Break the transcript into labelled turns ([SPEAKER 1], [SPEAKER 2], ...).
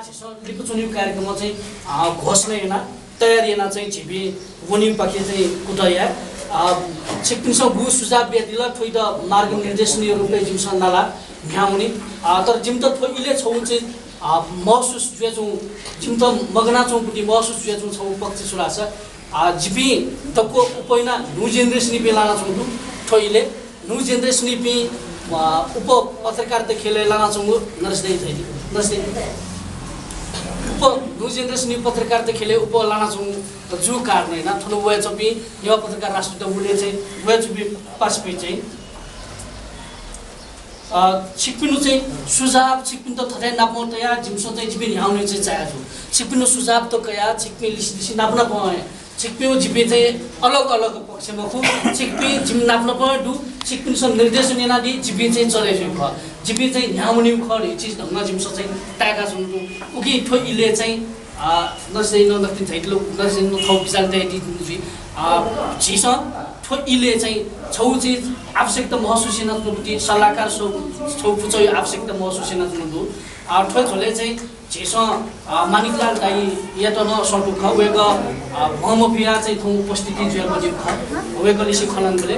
[SPEAKER 1] छिसो लिपुचुनी कार्यक्रममा चाहिँ घोषणा हेर्न तयारी हेर्न चाहिँ झिपी वनी पाके चाहिँ कुटया छिक्पिन्छ गु सुझाव बेदिला थोइ द मार्ग निर्देशनीय रूपले जिमसन नाला भ्याउने तर जिम त थोइले छौ चाहिँ महसुस जुएछौँ जिम त मगना चौपुटी महसुस जुएछौँ छौ पक्ष सुरा छ जिपी तको उपैना न्यू जेनरेशन बेलाना छौँ थोइले न्यू जेनरेशन पि उप पत्रकारिता खेले लाना छौँ नरसदै थैली नरसदै उप न्यू जेनरेशन पत्रकारिता खेले उप लाना छौँ जु कारण हैन थलो वय चपी युवा पत्रकार राष्ट्र उले चाहिँ वय चपी पासपि चाहिँ छिक्पिनु चाहिँ सुझाव छिक्पिनु त थथै नाप्नु त या जिमसो चाहिँ जिपि ल्याउने चाहिँ चाहेको छु छिक्पिनु सुझाव त कया छिक्पि लिसी नाप्न पाए छिक्पिनु जिपि चाहिँ अलग अलग पक्षमा खु छिक्पि जिम नाप्न पाए दु छिक्पिनु स निर्देशन एना दि जिपि चाहिँ चलेछ ख जिपि चाहिँ ल्याउने ख रे चीज ढंगना जिमसो चाहिँ ताका छन् दु उकि थो इले चाहिँ नसै न नक्ति थैलो नसै न थौ किसान तै दि झिस थो इले चाहिँ छौ चीज आवश्यकता महसुस नत्नुति सल्लाहकार छौ पुचो आवश्यकता महसुस नत्नु ठो झोले चाहिँ झिस मानिकलाल दाई या त न सटु ख वेग महमफिया चाहिँ थौ उपस्थिति जुया बजे ख वेग लिसी खलन गले